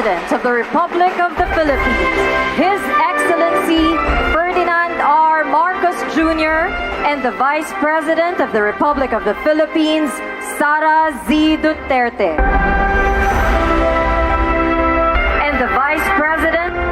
President of the Republic of the Philippines, His Excellency Ferdinand R. Marcos Jr., and the Vice President of the Republic of the Philippines, SARA Duterte. And the Vice President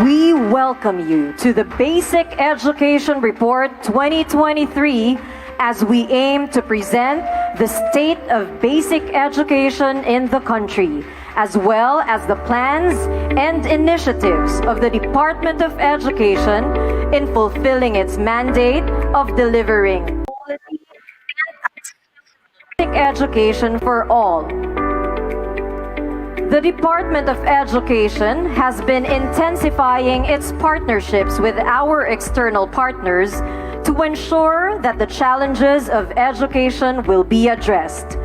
We welcome you to the Basic Education Report 2023 as we aim to present the state of basic education in the country, as well as the plans and initiatives of the Department of Education in fulfilling its mandate of delivering quality and basic education for all. The Department of Education has been intensifying its partnerships with our external partners to ensure that the challenges of education will be addressed.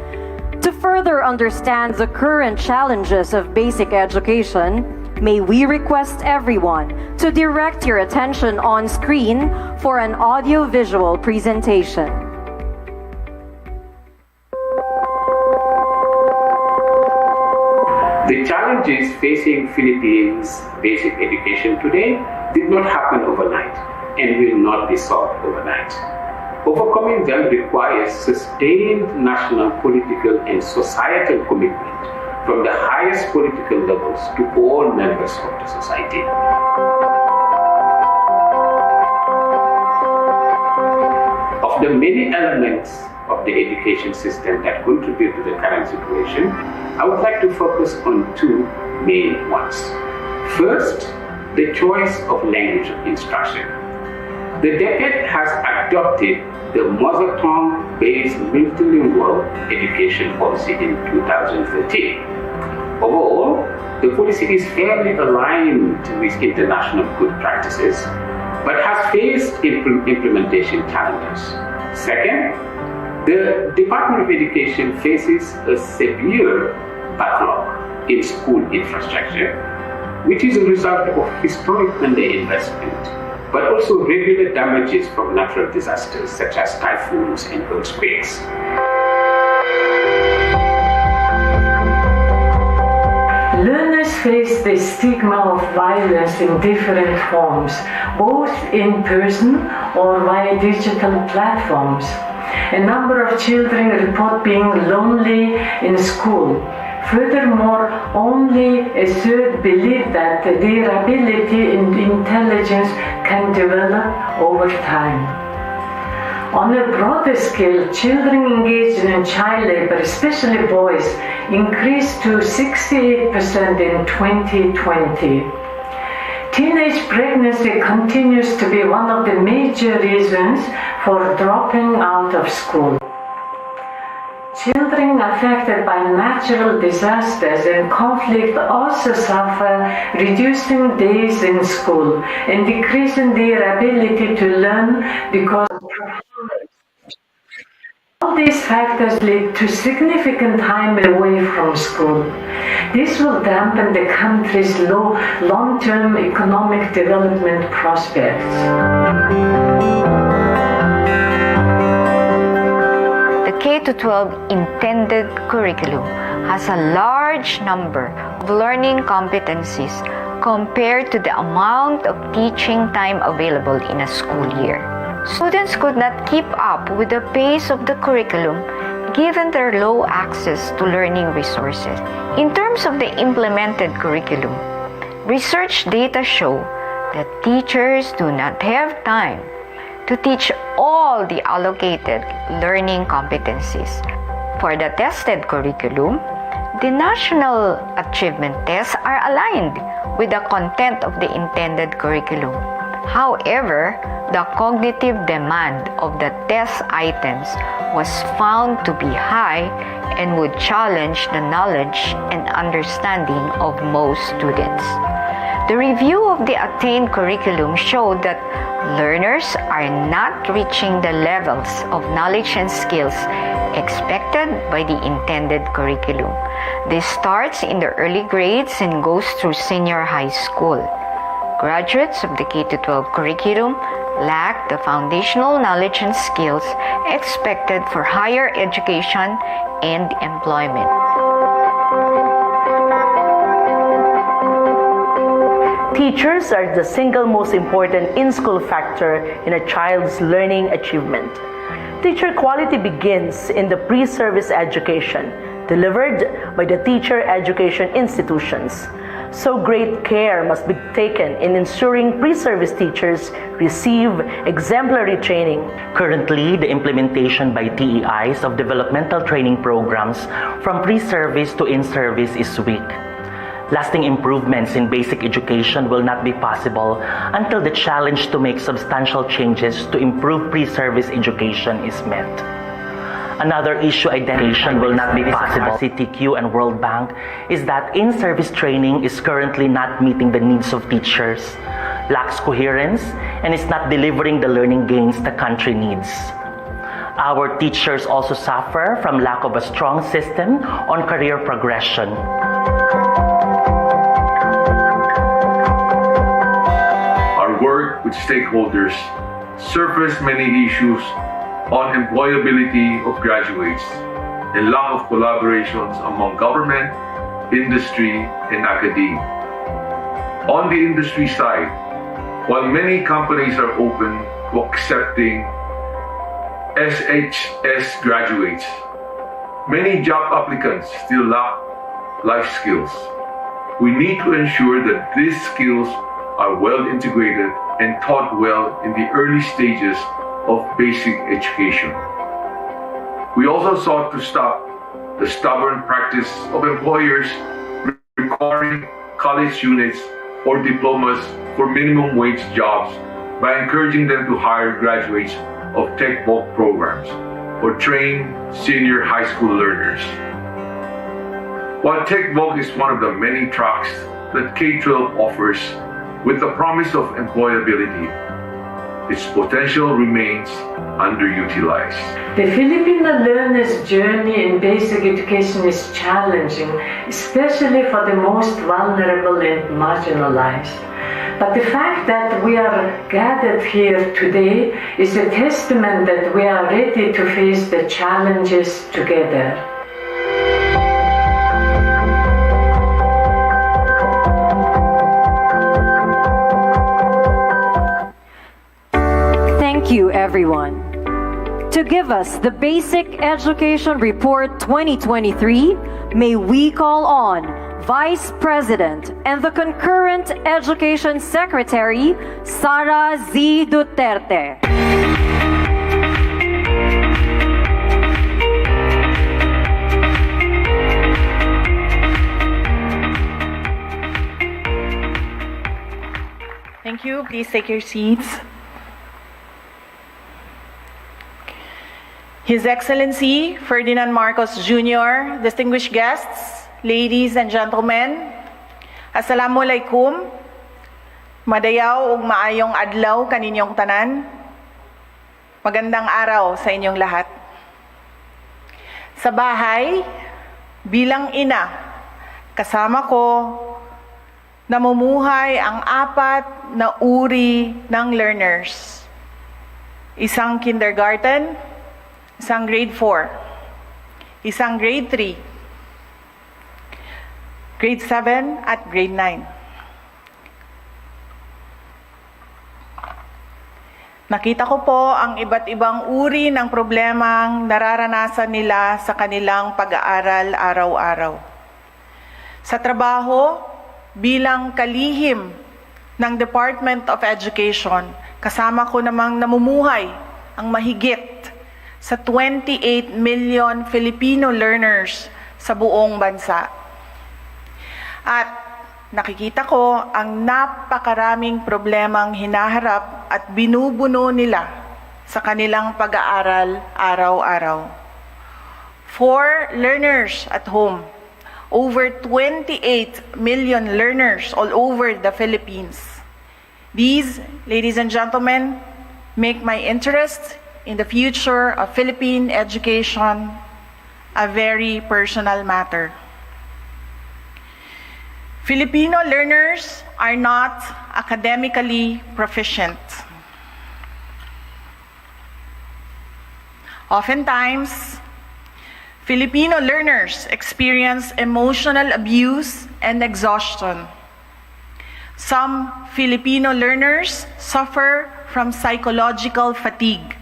To further understand the current challenges of basic education, may we request everyone to direct your attention on screen for an audio-visual presentation. The challenges facing Philippines basic education today did not happen overnight and will not be solved overnight. Overcoming them requires sustained national political and societal commitment from the highest political levels to all members of the society. Of the many elements of the education system that contribute to the current situation, I would like to focus on two main ones. First, the choice of language of instruction. The DAPAT has adopted the mother tongue-based multilingual education policy in 2013. Overall, the policy is fairly aligned with international good practices, but has faced implementation challenges. Second, the Department of Education faces a severe backlog in school infrastructure, which is a result of historic underinvestment, but also regular damages from natural disasters such as typhoons and earthquakes. Learners face the stigma of violence in different forms, both in person or via digital platforms. A number of children report being lonely in school. Furthermore, only a third believe that their ability and intelligence can develop over time. On a broader scale, children engaged in child labor, especially boys, increased to 68% in 2020. Teenage pregnancy continues to be one of the major reasons for dropping out of school. Children affected by natural disasters and conflict also suffer, reducing days in school and decreasing their ability to learn because of performance. All these factors lead to significant time away from school. This will dampen the country's long-term economic development prospects. The K-12 intended curriculum has a large number of learning competencies compared to the amount of teaching time available in a school year. Students could not keep up with the pace of the curriculum given their low access to learning resources. In terms of the implemented curriculum, research data show that teachers do not have time to teach all the allocated learning competencies. For the tested curriculum, the national achievement tests are aligned with the content of the intended curriculum. However, the cognitive demand of the test items was found to be high and would challenge the knowledge and understanding of most students. The review of the attained curriculum showed that learners are not reaching the levels of knowledge and skills expected by the intended curriculum. This starts in the early grades and goes through senior high school. Graduates of the K-12 curriculum lack the foundational knowledge and skills expected for higher education and employment. Teachers are the single most important in-school factor in a child's learning achievement. Teacher quality begins in the pre-service education delivered by the teacher education institutions. So great care must be taken in ensuring pre-service teachers receive exemplary training. Currently, the implementation by TEIs of developmental training programs from pre-service to in-service is weak. Lasting improvements in basic education will not be possible until the challenge to make substantial changes to improve pre-service education is met. Another issue identification will not be possible. CTQ and World Bank is that in-service training is currently not meeting the needs of teachers, lacks coherence, and is not delivering the learning gains the country needs. Our teachers also suffer from lack of a strong system on career progression. Our work with stakeholders surfaced many issues on employability of graduates and lack of collaborations among government, industry, and academia. On the industry side, while many companies are open to accepting SHS graduates, many job applicants still lack life skills. We need to ensure that these skills are well integrated and taught well in the early stages of basic education. We also sought to stop the stubborn practice of employers requiring college units or diplomas for minimum wage jobs by encouraging them to hire graduates of tech bulk programs or train senior high school learners. While tech bulk is one of the many tracks that K-12 offers with the promise of employability, its potential remains underutilized. The Filipino learner's journey in basic education is challenging, especially for the most vulnerable and marginalized. But the fact that we are gathered here today is a testament that we are ready to face the challenges together. Thank you, everyone. To give us the Basic Education Report 2023, may we call on Vice President and the concurrent Education Secretary, SARA Duterte. Thank you. Please take your seats. His Excellency Ferdinand Marcos Jr., distinguished guests, ladies and gentlemen, Assalamualaikum, madayaw ug maayong adlaw kaninyong tanan. Magandang araw sa inyong lahat. Sa bahay, bilang ina, kasama ko, namumuhay ang 4 na uri ng learners. Isang kindergarten, isang grade 4, isang grade 3, grade 7 at grade 9. Nakita ko po ang iba't ibang uri ng problemang nararanasan nila sa kanilang pag-aaral araw-araw. Sa trabaho, bilang kalihim ng Department of Education, kasama ko namang namumuhay ang mahigit sa 28 million Filipino learners sa buong bansa. At nakikita ko ang napakaraming problemang hinaharap at binubuno nila sa kanilang pag-aaral araw-araw. For learners at home, over 28 million learners all over the Philippines. These, ladies and gentlemen, make my interest in the future of Philippine education a very personal matter. Filipino learners are not academically proficient. Oftentimes, Filipino learners experience emotional abuse and exhaustion. Some Filipino learners suffer from psychological fatigue.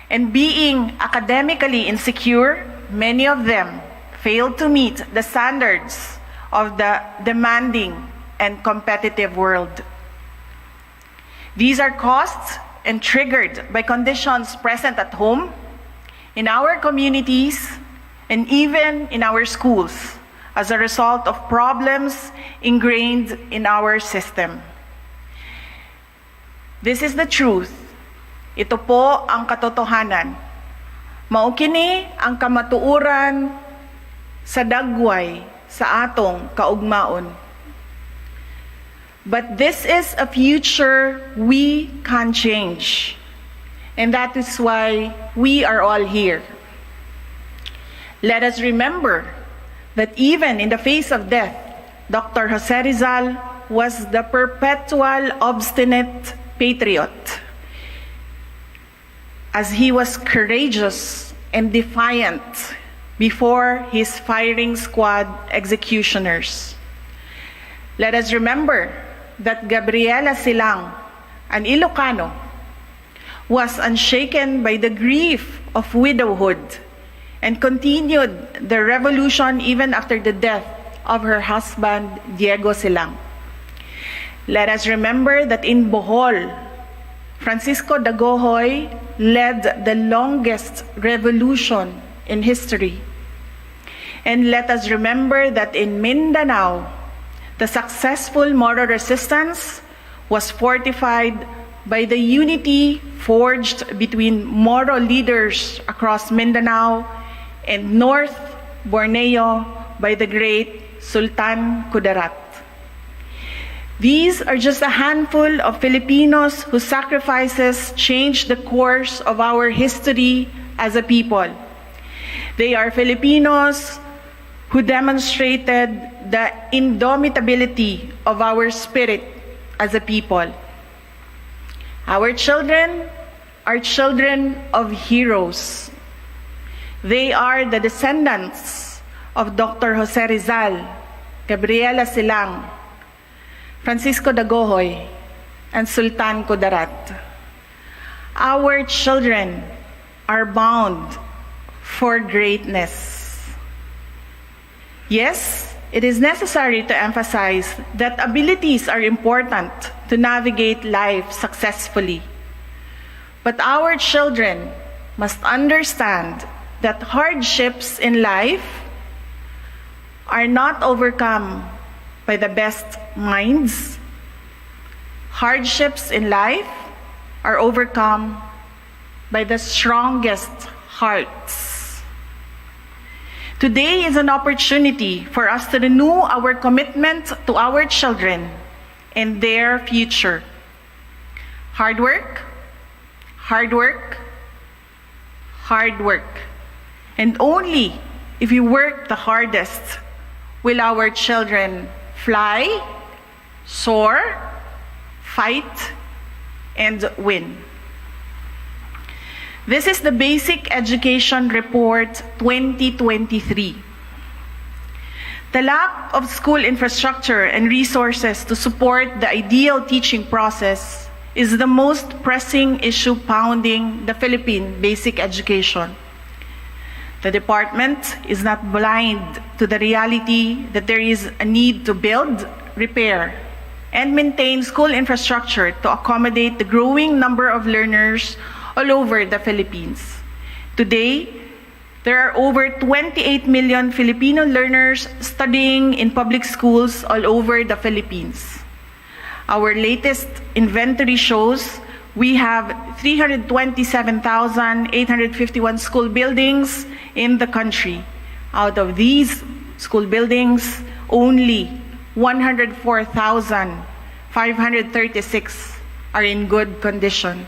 And being academically insecure, many of them fail to meet the standards of the demanding and competitive world. These are caused and triggered by conditions present at home, in our communities, and even in our schools as a result of problems ingrained in our system. This is the truth. Ito po ang katotohanan. Mao kini ang kamatuuran sa dagway sa atong kaugmaon. But this is a future we can change. And that is why we are all here. Let us remember that even in the face of death, Dr. Jose Rizal was the perpetual obstinate patriot, as he was courageous and defiant before his firing squad executioners. Let us remember that Gabriela Silang, an Ilocano, was unshaken by the grief of widowhood and continued the revolution even after the death of her husband, Diego Silang. Let us remember that in Bohol, Francisco Dagohoy led the longest revolution in history. And let us remember that in Mindanao, the successful Moro resistance was fortified by the unity forged between Moro leaders across Mindanao and North Borneo by the great Sultan Kudarat. These are just a handful of Filipinos whose sacrifices changed the course of our history as a people. They are Filipinos who demonstrated the indomitability of our spirit as a people. Our children are children of heroes. They are the descendants of Dr. Jose Rizal, Gabriela Silang, Francisco Dagohoy, and Sultan Kudarat. Our children are bound for greatness. Yes, it is necessary to emphasize that abilities are important to navigate life successfully. But our children must understand that hardships in life are not overcome by the best minds. Hardships in life are overcome by the strongest hearts. Today is an opportunity for us to renew our commitment to our children and their future. Hard work, hard work, hard work. And only if we work the hardest will our children fly, soar, fight, and win. This is the Basic Education Report 2023. The lack of school infrastructure and resources to support the ideal teaching process is the most pressing issue pounding the Philippine basic education. The department is not blind to the reality that there is a need to build, repair, and maintain school infrastructure to accommodate the growing number of learners all over the Philippines. Today, there are over 28 million Filipino learners studying in public schools all over the Philippines. Our latest inventory shows we have 327,851 school buildings in the country. Out of these school buildings, only 104,536 are in good condition.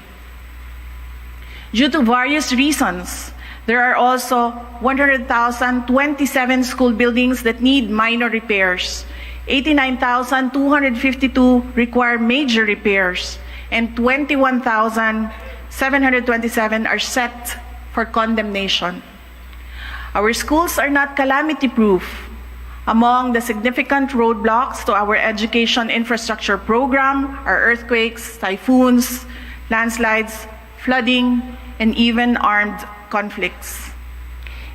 Due to various reasons, there are also 100,027 school buildings that need minor repairs, 89,252 require major repairs, and 21,727 are set for condemnation. Our schools are not calamity-proof. Among the significant roadblocks to our education infrastructure program are earthquakes, typhoons, landslides, flooding, and even armed conflicts.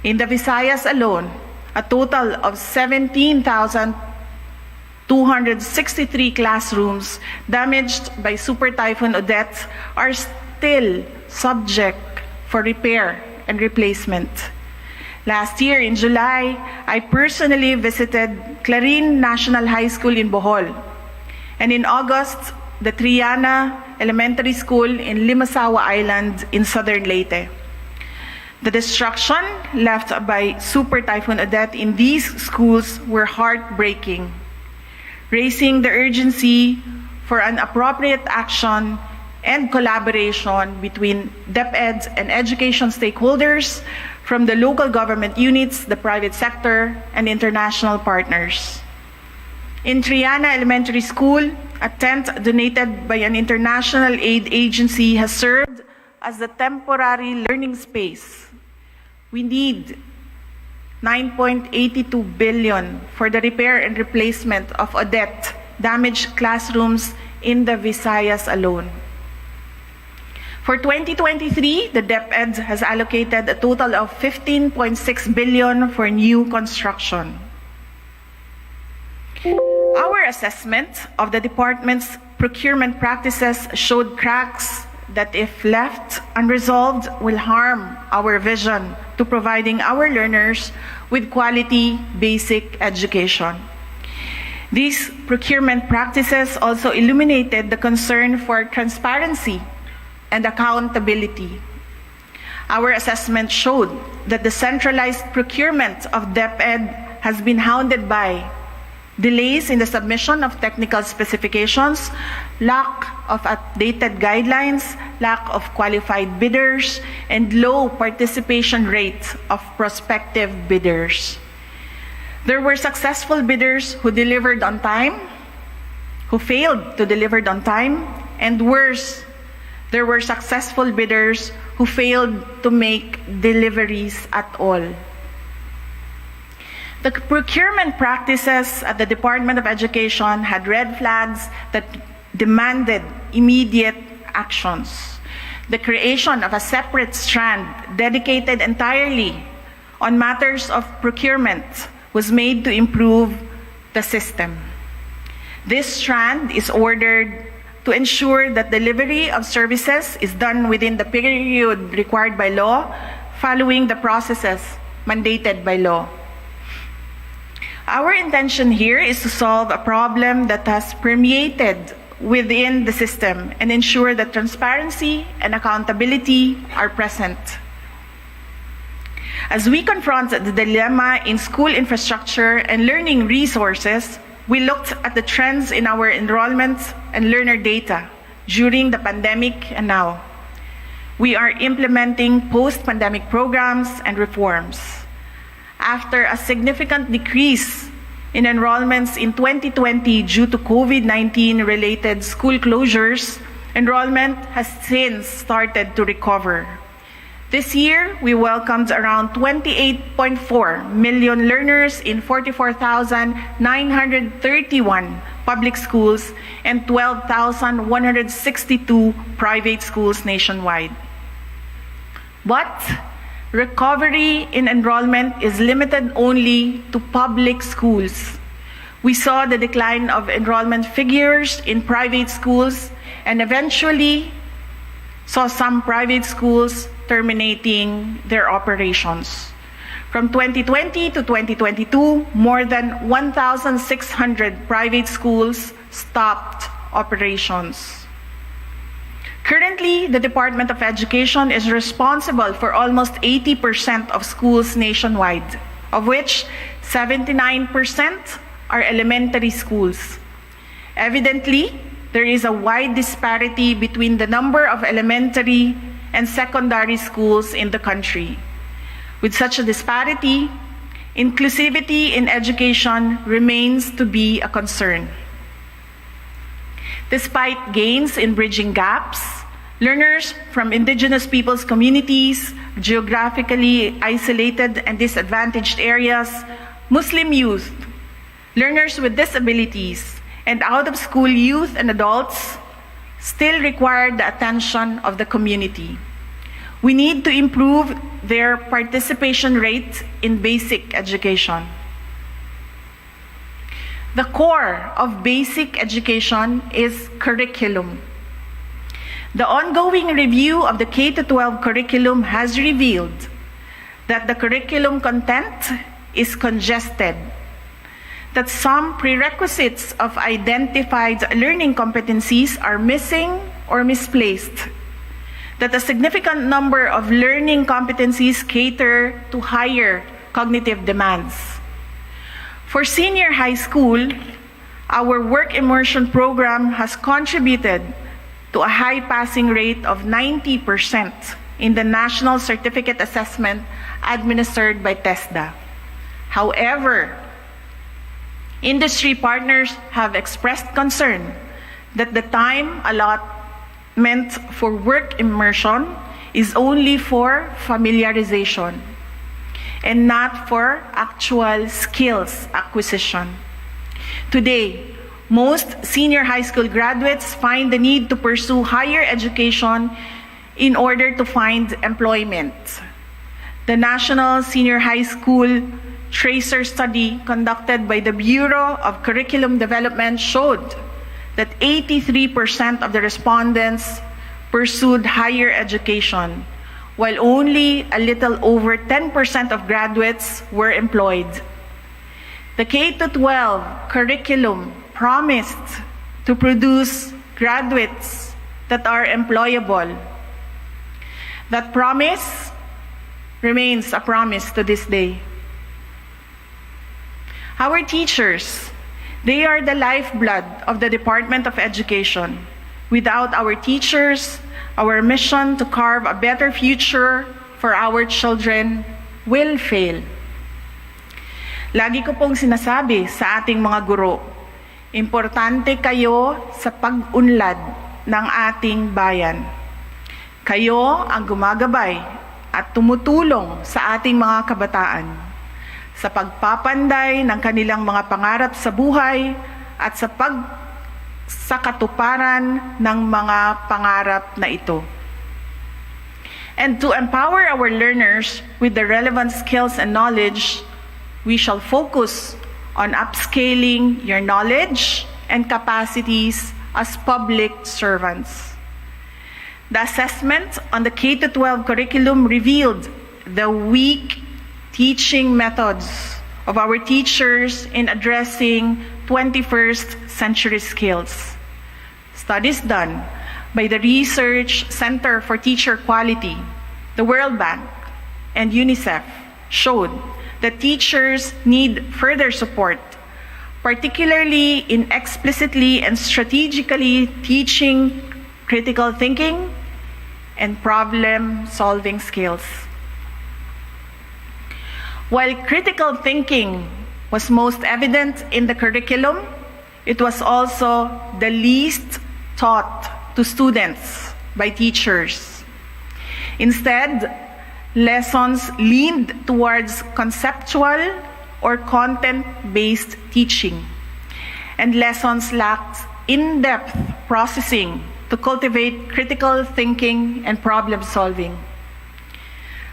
In the Visayas alone, a total of 17,263 classrooms damaged by Super Typhoon Odette are still subject for repair and replacement. Last year in July, I personally visited Clarin National High School in Bohol. And in August, the Triana Elementary School in Limasawa Island in southern Leyte. The destruction left by Super Typhoon Odette in these schools were heartbreaking, raising the urgency for an appropriate action and collaboration between DepEd and education stakeholders from the local government units, the private sector, and international partners. In Triana Elementary School, a tent donated by an international aid agency has served as the temporary learning space. We need 9.82 billion for the repair and replacement of Odette damaged classrooms in the Visayas alone. For 2023, the DepEd has allocated a total of 15.6 billion for new construction. Our assessment of the department's procurement practices showed cracks that, if left unresolved, will harm our vision to providing our learners with quality basic education. These procurement practices also illuminated the concern for transparency and accountability. Our assessment showed that the centralized procurement of DepEd has been hounded by delays in the submission of technical specifications, lack of updated guidelines, lack of qualified bidders, and low participation rate of prospective bidders. There were successful bidders who delivered on time, who failed to deliver on time, and worse, there were successful bidders who failed to make deliveries at all. The procurement practices at the Department of Education had red flags that demanded immediate actions. The creation of a separate strand dedicated entirely on matters of procurement was made to improve the system. This strand is ordered to ensure that delivery of services is done within the period required by law, following the processes mandated by law. Our intention here is to solve a problem that has permeated within the system and ensure that transparency and accountability are present. As we confront the dilemma in school infrastructure and learning resources, we looked at the trends in our enrollment and learner data during the pandemic and now. We are implementing post-pandemic programs and reforms. After a significant decrease in enrollments in 2020 due to COVID-19 related school closures, enrollment has since started to recover. This year, we welcomed around 28.4 million learners in 44,931 public schools and 12,162 private schools nationwide. But recovery in enrollment is limited only to public schools. We saw the decline of enrollment figures in private schools and eventually saw some private schools terminating their operations. From 2020 to 2022, more than 1,600 private schools stopped operations. Currently, the Department of Education is responsible for almost 80% of schools nationwide, of which 79% are elementary schools. Evidently, there is a wide disparity between the number of elementary and secondary schools in the country. With such a disparity, inclusivity in education remains to be a concern. Despite gains in bridging gaps, learners from indigenous peoples' communities, geographically isolated and disadvantaged areas, Muslim youth, learners with disabilities, and out-of-school youth and adults still require the attention of the community. We need to improve their participation rate in basic education. The core of basic education is curriculum. The ongoing review of the K-12 curriculum has revealed that the curriculum content is congested, that some prerequisites of identified learning competencies are missing or misplaced, that a significant number of learning competencies cater to higher cognitive demands. For senior high school, our work immersion program has contributed to a high passing rate of 90% in the National Certificate Assessment administered by TESDA. However, industry partners have expressed concern that the time allotment for work immersion is only for familiarization and not for actual skills acquisition. Today, most senior high school graduates find the need to pursue higher education in order to find employment. The National Senior High School Tracer study conducted by the Bureau of Curriculum Development showed that 83% of the respondents pursued higher education, while only a little over 10% of graduates were employed. The K-12 curriculum promised to produce graduates that are employable. That promise remains a promise to this day. Our teachers, they are the lifeblood of the Department of Education. Without our teachers, our mission to carve a better future for our children will fail. Lagi ko pong sinasabi sa ating mga guro, importante kayo sa pag-unlad ng ating bayan. Kayo ang gumagabay at tumutulong sa ating mga kabataan sa pagpapanday ng kanilang mga pangarap sa buhay at sa katuparan ng mga pangarap na ito. And to empower our learners with the relevant skills and knowledge, we shall focus on upscaling your knowledge and capacities as public servants. The assessment on the K-12 curriculum revealed the weak teaching methods of our teachers in addressing 21st century skills. Studies done by the Research Center for Teacher Quality, the World Bank, and UNICEF showed that teachers need further support, particularly in explicitly and strategically teaching critical thinking and problem-solving skills. While critical thinking was most evident in the curriculum, it was also the least taught to students by teachers. Instead, lessons leaned towards conceptual or content-based teaching. and lessons lacked in-depth processing to cultivate critical thinking and problem solving.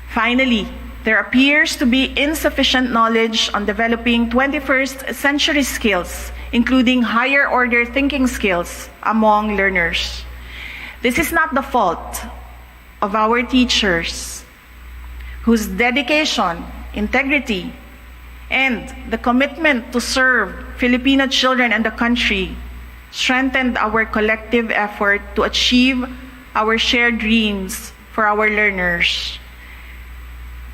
Finally, there appears to be insufficient knowledge on developing 21st century skills, including higher order thinking skills among learners. This is not the fault of our teachers, whose dedication, integrity, and the commitment to serve Filipino children and the country strengthened our collective effort to achieve our shared dreams for our learners.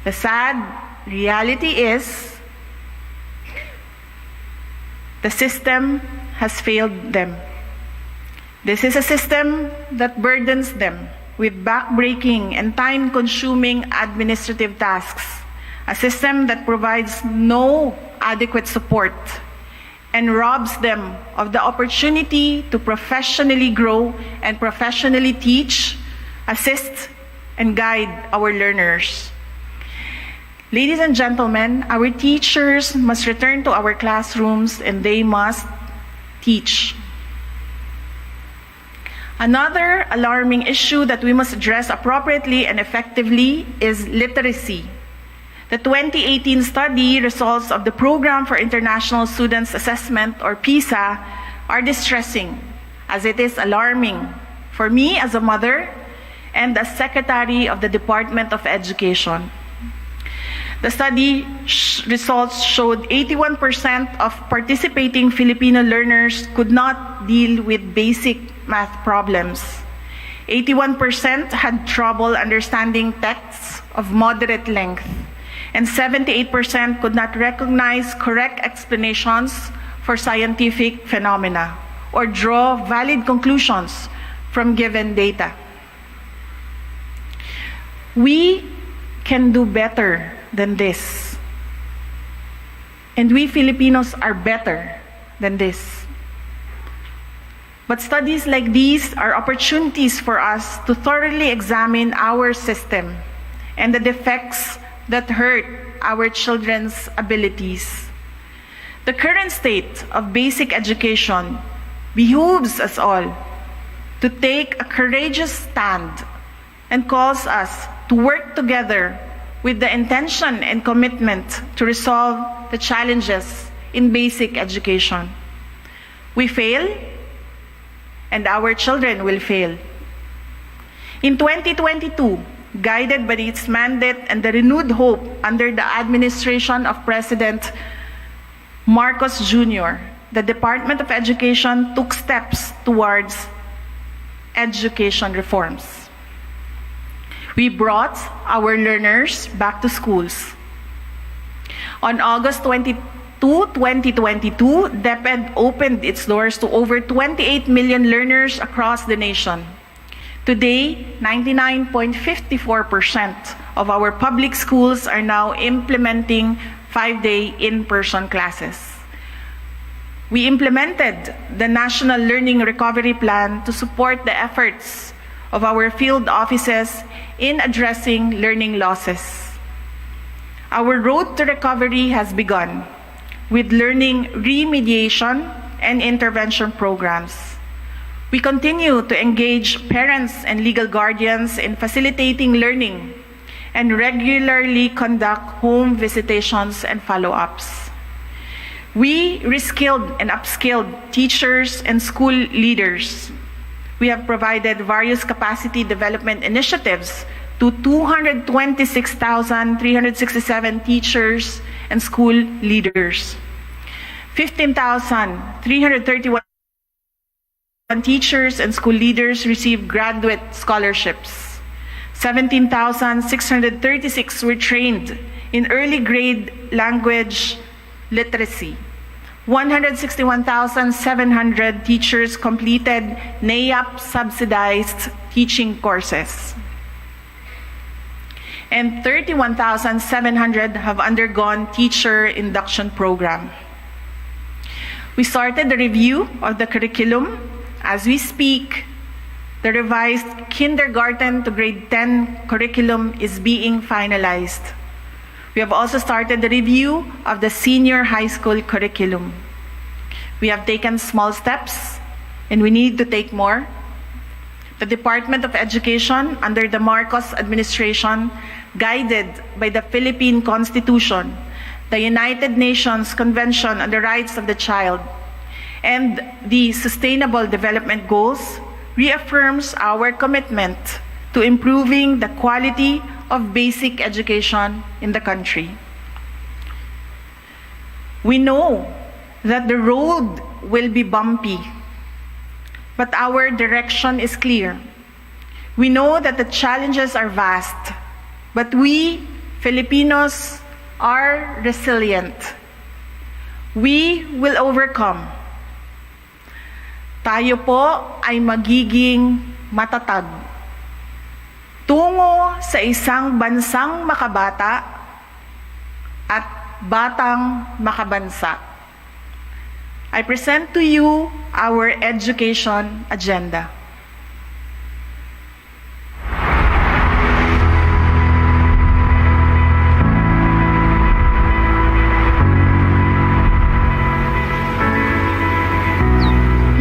The sad reality is the system has failed them. This is a system that burdens them with backbreaking and time-consuming administrative tasks, a system that provides no adequate support and robs them of the opportunity to professionally grow and professionally teach, assist, and guide our learners. Ladies and gentlemen, our teachers must return to our classrooms and they must teach. Another alarming issue that we must address appropriately and effectively is literacy. The 2018 study results of the Program for International Students Assessment, or PISA, are distressing, as it is alarming for me as a mother and as Secretary of the Department of Education. The study results showed 81% of participating Filipino learners could not deal with basic math problems. 81% had trouble understanding texts of moderate length, and 78% could not recognize correct explanations for scientific phenomena or draw valid conclusions from given data. We can do better than this. And we Filipinos are better than this. But studies like these are opportunities for us to thoroughly examine our system and the defects that hurt our children's abilities. The current state of basic education behooves us all to take a courageous stand and calls us to work together with the intention and commitment to resolve the challenges in basic education. We fail, and our children will fail. In 2022, guided by its mandate and the renewed hope under the administration of President Marcos Jr., the Department of Education took steps towards education reforms. We brought our learners back to schools. On August 22, 2022, DepEd opened its doors to over 28 million learners across the nation. Today, 99.54% of our public schools are now implementing 5-day in-person classes. We implemented the National Learning Recovery Plan to support the efforts of our field offices in addressing learning losses. Our road to recovery has begun with learning remediation and intervention programs. We continue to engage parents and legal guardians in facilitating learning and regularly conduct home visitations and follow-ups. We reskilled and upskilled teachers and school leaders. We have provided various capacity development initiatives to 226,367 teachers and school leaders. 15,331 teachers and school leaders received graduate scholarships. 17,636 were trained in early grade language literacy. 161,700 teachers completed NAEAP subsidized teaching courses. And 31,700 have undergone teacher induction program. We started the review of the curriculum. As we speak, the revised kindergarten to grade 10 curriculum is being finalized. We have also started the review of the senior high school curriculum. We have taken small steps, and we need to take more. The Department of Education under the Marcos administration, guided by the Philippine Constitution, the United Nations Convention on the Rights of the Child, and the Sustainable Development Goals, reaffirms our commitment to improving the quality of basic education in the country. We know that the road will be bumpy, but our direction is clear. We know that the challenges are vast, but we, Filipinos, are resilient. We will overcome. Tayo po ay magiging matatag tungo sa isang bansang makabata at batang makabansa. I present to you our education agenda.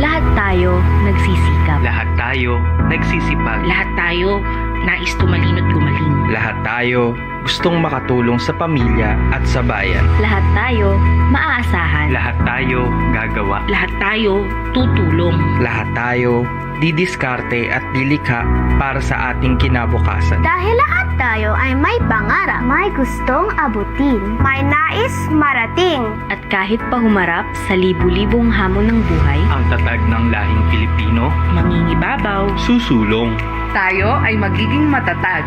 Lahat tayo nagsisikap. Lahat tayo nagsisipag. Lahat tayo nais tumalino't gumaling. Lahat tayo gustong makatulong sa pamilya at sa bayan. Lahat tayo maaasahan. Lahat tayo gagawa. Lahat tayo tutulong. Lahat tayo didiskarte at dilikha para sa ating kinabukasan. Dahil lahat tayo ay may pangarap, may gustong abutin, may nais marating. At kahit pa humarap sa libu-libong hamon ng buhay, Ang tatag ng lahing Pilipino, mangingibabaw, susulong. Tayo ay magiging matatag.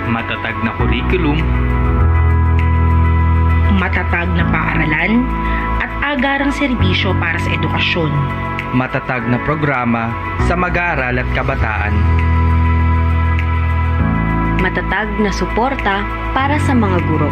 Matatag na kurikulum, matatag na paaralan, at agarang serbisyo para sa edukasyon. matatag na programa sa mag-aaral at kabataan. Matatag na suporta para sa mga guro.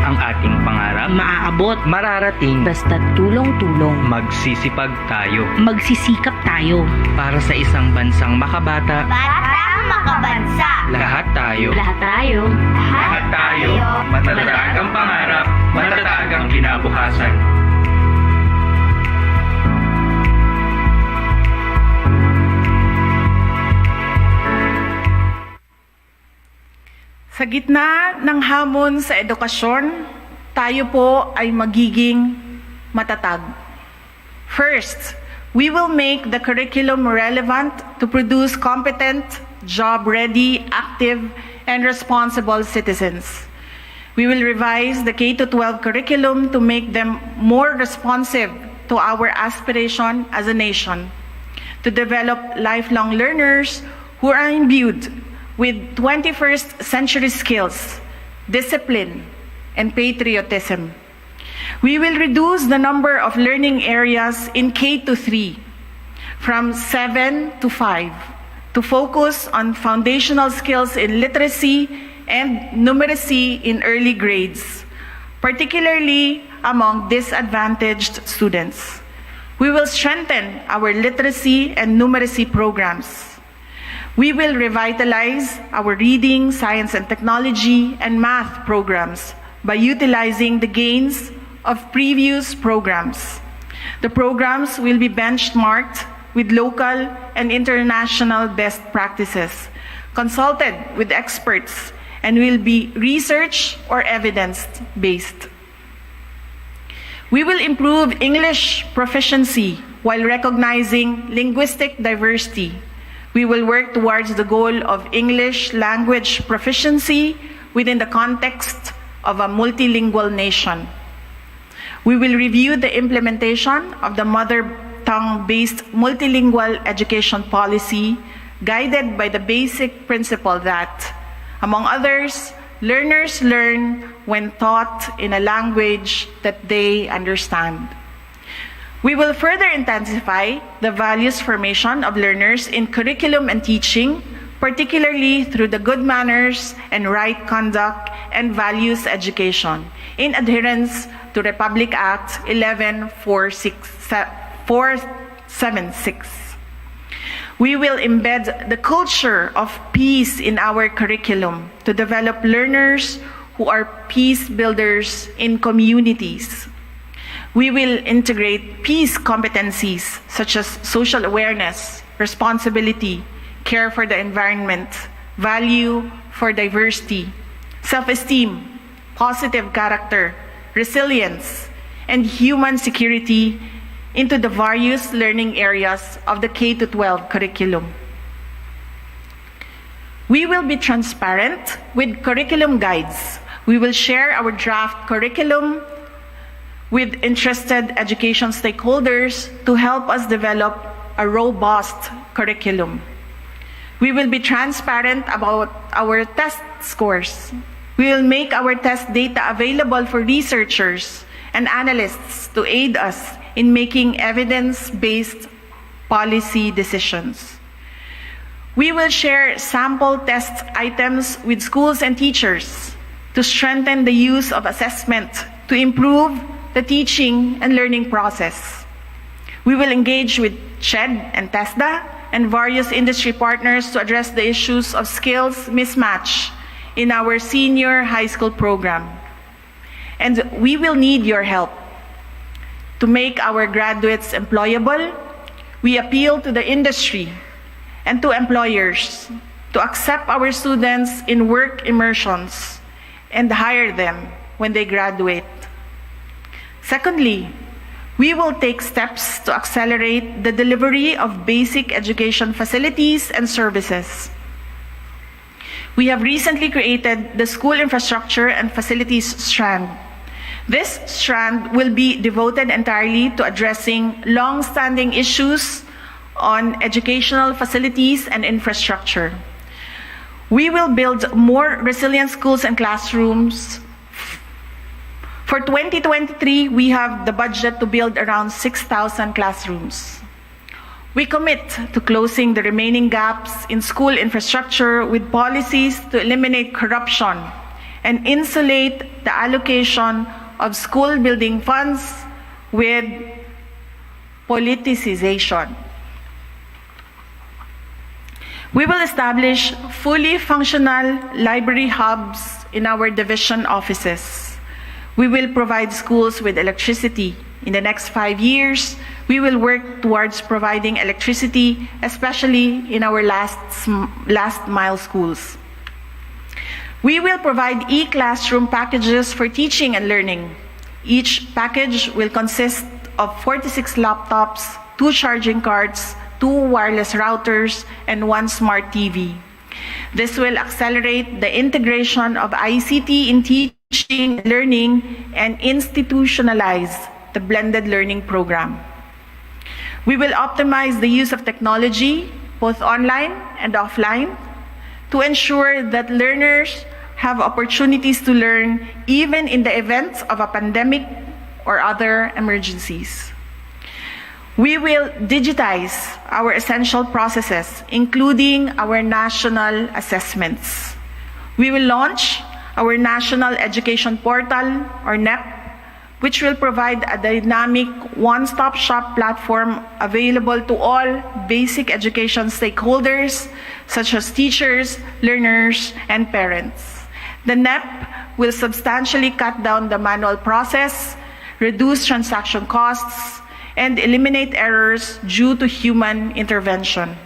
Ang ating pangarap, Maaabot mararating, basta't tulong-tulong. magsisipag tayo Magsisikap tayo. para sa isang bansang makabata. Batang makabansa. Lahat tayo. Lahat tayo. Lahat tayo. Matatag ang pangarap, matatag ang kinabukasan. Sa gitna ng hamon sa edukasyon, tayo po ay magiging matatag. First, we will make the curriculum relevant to produce competent, job-ready, active, and responsible citizens. We will revise the K-12 curriculum to make them more responsive to our aspiration as a nation, to develop lifelong learners who are imbued with 21st century skills, discipline, and patriotism. We will reduce the number of learning areas in K-3 from 7 to 5 to focus on foundational skills in literacy and numeracy in early grades, particularly among disadvantaged students. We will strengthen our literacy and numeracy programs. We will revitalize our reading, science and technology, and math programs by utilizing the gains of previous programs. The programs will be benchmarked with local and international best practices, consulted with experts, and will be research or evidence-based. We will improve English proficiency while recognizing linguistic diversity. We will work towards the goal of English language proficiency within the context of a multilingual nation. We will review the implementation of the mother tongue-based multilingual education policy, guided by the basic principle that, among others, learners learn when taught in a language that they understand. We will further intensify the values formation of learners in curriculum and teaching, particularly through the good manners and right conduct and values education, in adherence to Republic Act 11-476. We will embed the culture of peace in our curriculum to develop learners who are peace builders in communities. We will integrate peace competencies such as social awareness, responsibility, care for the environment, value for diversity, self-esteem, positive character, resilience, and human security into the various learning areas of the K-12 curriculum. We will be transparent with curriculum guides. We will share our draft curriculum with interested education stakeholders to help us develop a robust curriculum. We will be transparent about our test scores. We will make our test data available for researchers and analysts to aid us in making evidence-based policy decisions. We will share sample test items with schools and teachers to strengthen the use of assessment to improve the teaching and learning process. We will engage with SHED and TESDA and various industry partners to address the issues of skills mismatch in our senior high school program. And we will need your help to make our graduates employable. We appeal to the industry and to employers to accept our students in work immersions and hire them when they graduate. Secondly, we will take steps to accelerate the delivery of basic education facilities and services. We have recently created the School Infrastructure and Facilities Strand. This strand will be devoted entirely to addressing long-standing issues on educational facilities and infrastructure. We will build more resilient schools and classrooms. For 2023, we have the budget to build around 6,000 classrooms. We commit to closing the remaining gaps in school infrastructure with policies to eliminate corruption and insulate the allocation of school building funds with politicization. We will establish fully functional library hubs in our division offices. We will provide schools with electricity. In the next 5 years, we will work towards providing electricity, especially in our last mile schools. We will provide e-classroom packages for teaching and learning. Each package will consist of 46 laptops, 2 charging cards, 2 wireless routers, and 1 smart TV. This will accelerate the integration of ICT in teaching and learning and institutionalize the blended learning program. We will optimize the use of technology, both online and offline, to ensure that learners have opportunities to learn even in the event of a pandemic or other emergencies. We will digitize our essential processes, including our national assessments. We will launch our National Education Portal, or NEP, which will provide a dynamic one-stop shop platform available to all basic education stakeholders, such as teachers, learners, and parents. The NEP will substantially cut down the manual process, reduce transaction costs, and eliminate errors due to human intervention.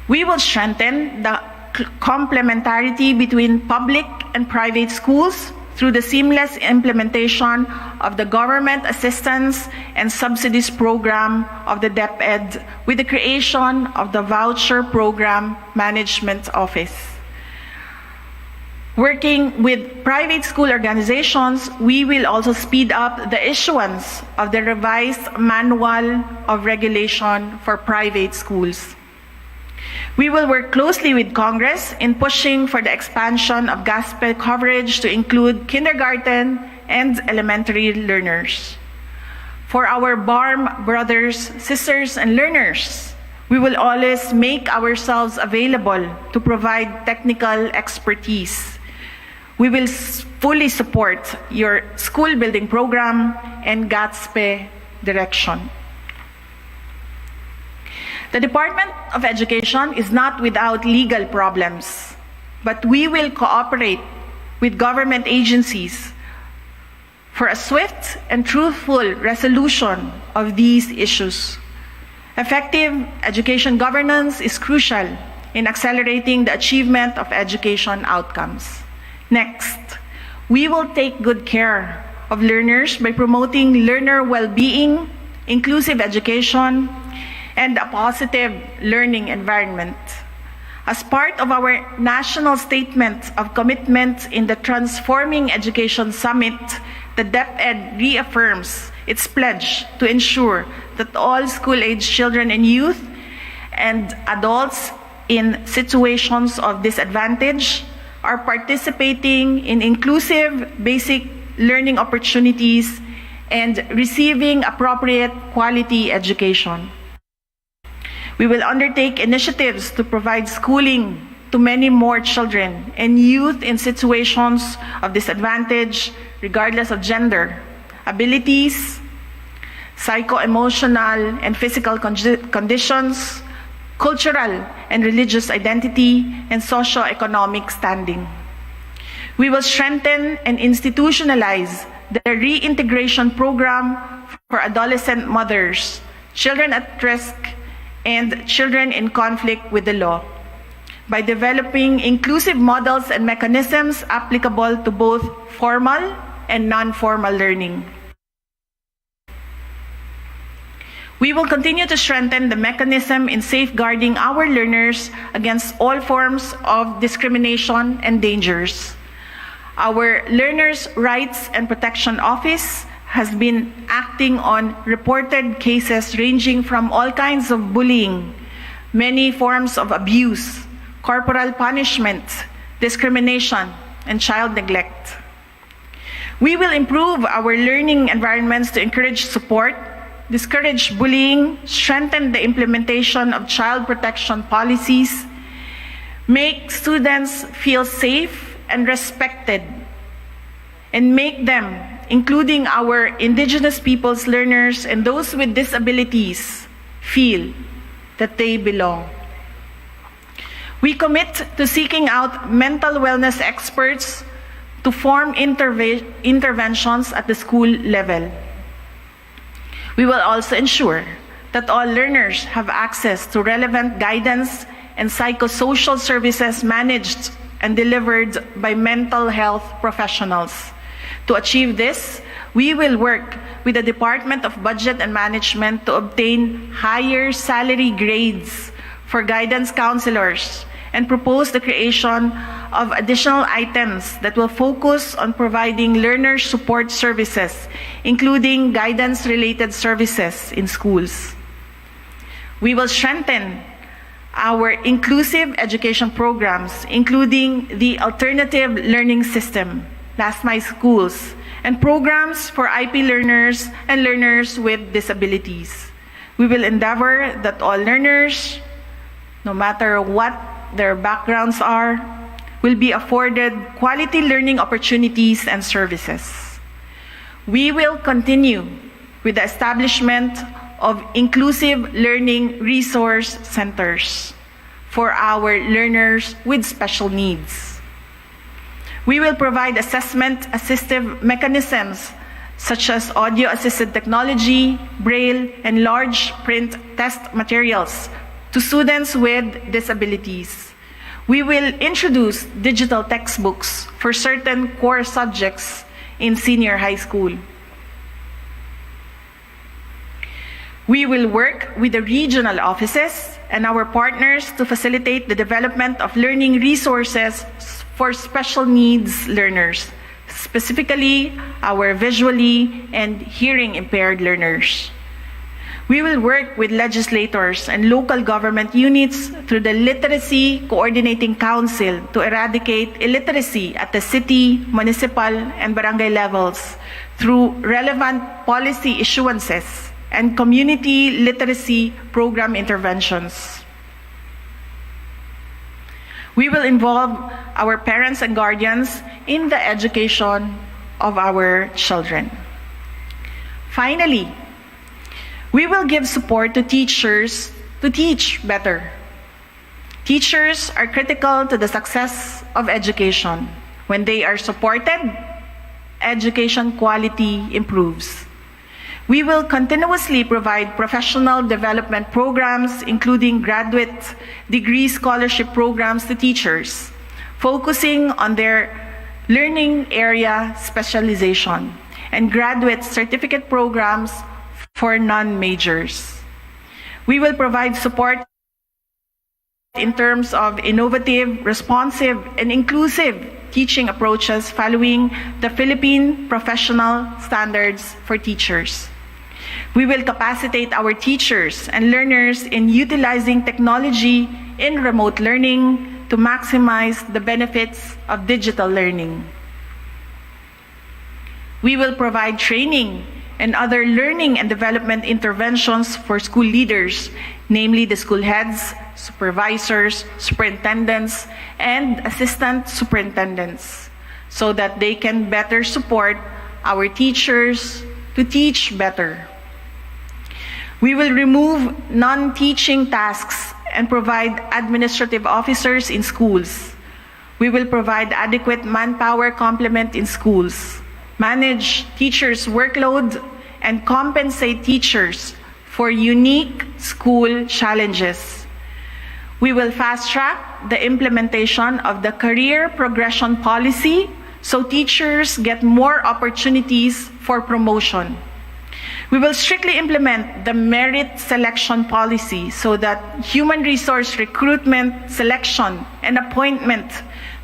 We will strengthen the complementarity between public and private schools through the seamless implementation of the government assistance and subsidies program of the DepEd with the creation of the Voucher Program Management Office. Working with private school organizations, we will also speed up the issuance of the revised Manual of Regulation for private schools. We will work closely with Congress in pushing for the expansion of GASPE coverage to include kindergarten and elementary learners. For our BARM brothers, sisters, and learners, we will always make ourselves available to provide technical expertise. We will fully support your school building program and GASPE direction. The Department of Education is not without legal problems. but we will cooperate with government agencies for a swift and truthful resolution of these issues. Effective education governance is crucial in accelerating the achievement of education outcomes. Next, we will take good care of learners by promoting learner well-being, inclusive education, and a positive learning environment. As part of our national statement of commitment in the Transforming Education Summit, the DepEd reaffirms its pledge to ensure that all school-age children and youth and adults in situations of disadvantage are participating in inclusive basic learning opportunities and receiving appropriate quality education. We will undertake initiatives to provide schooling to many more children and youth in situations of disadvantage, regardless of gender, abilities, psycho-emotional and physical conditions, cultural and religious identity, and socio-economic standing. We will strengthen and institutionalize the reintegration program for adolescent mothers, children at risk, and children in conflict with the law by developing inclusive models and mechanisms applicable to both formal and non-formal learning. We will continue to strengthen the mechanism in safeguarding our learners against all forms of discrimination and dangers. Our Learners' Rights and Protection Office has been acting on reported cases ranging from all kinds of bullying, many forms of abuse, corporal punishment, discrimination, and child neglect. We will improve our learning environments to encourage support, discourage bullying, strengthen the implementation of child protection policies, make students feel safe and respected, and make them, including our Indigenous peoples learners and those with disabilities, feel that they belong. We commit to seeking out mental wellness experts to form interventions at the school level. We will also ensure that all learners have access to relevant guidance and psychosocial services managed and delivered by mental health professionals. To achieve this, we will work with the Department of Budget and Management to obtain higher salary grades for guidance counselors and propose the creation of additional items that will focus on providing learner support services, including guidance-related services in schools. We will strengthen our inclusive education programs, including the alternative learning system, Last Mile Schools, and programs for IP learners and learners with disabilities. We will endeavor that all learners, no matter what their backgrounds are, will be afforded quality learning opportunities and services. We will continue with the establishment of inclusive learning resource centers for our learners with special needs. We will provide assessment assistive mechanisms such as audio-assisted technology, braille, and large print test materials to students with disabilities. We will introduce digital textbooks for certain core subjects in senior high school. We will work with the regional offices and our partners to facilitate the development of learning resources for special needs learners, specifically our visually and hearing impaired learners. We will work with legislators and local government units through the Literacy Coordinating Council to eradicate illiteracy at the city, municipal, and barangay levels through relevant policy issuances and community literacy program interventions. We will involve our parents and guardians in the education of our children. Finally, we will give support to teachers to teach better. Teachers are critical to the success of education. When they are supported, education quality improves. We will continuously provide professional development programs, including graduate degree scholarship programs to teachers, focusing on their learning area specialization, and graduate certificate programs for non-majors. We will provide support in terms of innovative, responsive, and inclusive teaching approaches following the Philippine Professional Standards for Teachers. We will capacitate our teachers and learners in utilizing technology in remote learning to maximize the benefits of digital learning. We will provide training and other learning and development interventions for school leaders, namely the school heads, supervisors, superintendents, and assistant superintendents, so that they can better support our teachers to teach better. We will remove non-teaching tasks and provide administrative officers in schools. We will provide adequate manpower complement in schools, manage teachers' workload, and compensate teachers for unique school challenges. We will fast-track the implementation of the career progression policy so teachers get more opportunities for promotion. We will strictly implement the merit selection policy so that human resource recruitment, selection, and appointment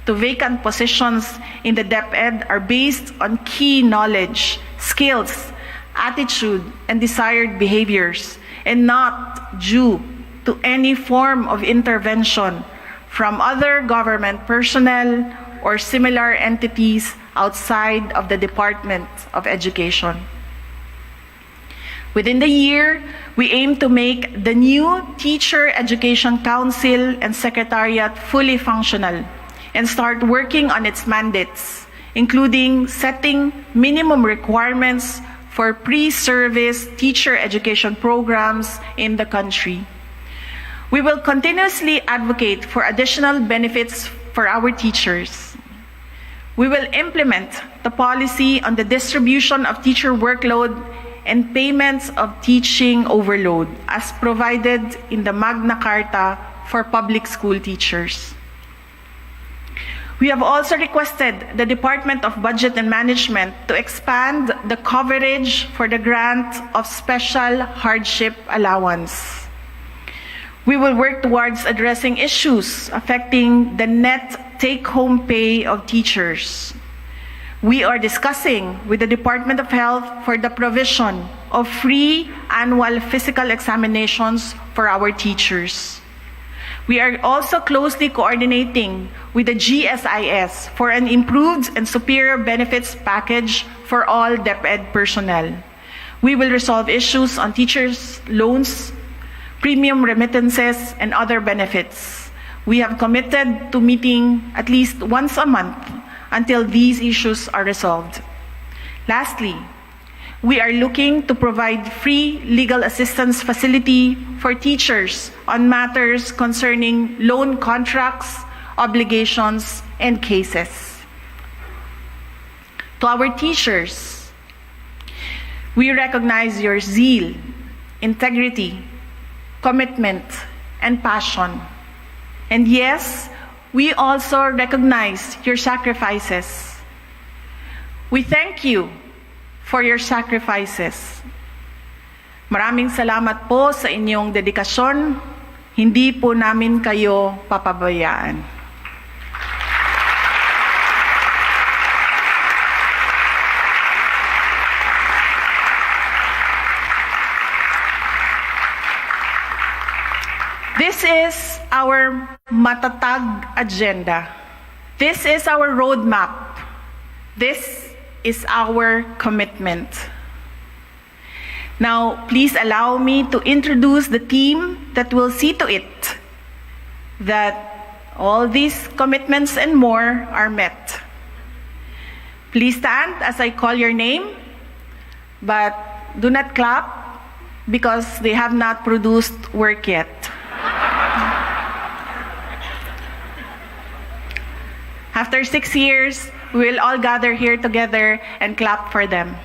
to vacant positions in the DepEd are based on key knowledge, skills, attitude, and desired behaviors, and not due to any form of intervention from other government personnel or similar entities outside of the Department of Education. Within the year, we aim to make the new Teacher Education Council and Secretariat fully functional and start working on its mandates, including setting minimum requirements for pre-service teacher education programs in the country. We will continuously advocate for additional benefits for our teachers. We will implement the policy on the distribution of teacher workload and payments of teaching overload as provided in the Magna Carta for public school teachers. We have also requested the Department of Budget and Management to expand the coverage for the grant of special hardship allowance. We will work towards addressing issues affecting the net take-home pay of teachers. We are discussing with the Department of Health for the provision of free annual physical examinations for our teachers. We are also closely coordinating with the GSIS for an improved and superior benefits package for all DepEd personnel. We will resolve issues on teachers' loans, premium remittances, and other benefits. We have committed to meeting at least once a month until these issues are resolved. Lastly, we are looking to provide free legal assistance facility for teachers on matters concerning loan contracts, obligations, and cases. To our teachers, we recognize your zeal, integrity, commitment, and passion. And yes, we also recognize your sacrifices. We thank you for your sacrifices. Maraming salamat po sa inyong dedikasyon. Hindi po namin kayo papabayaan. This is our matatag agenda. This is our roadmap. This is our commitment. Now, please allow me to introduce the team that will see to it that all these commitments and more are met. Please stand as I call your name, but do not clap because they have not produced work yet. After 6 years, we will all gather here together and clap for them.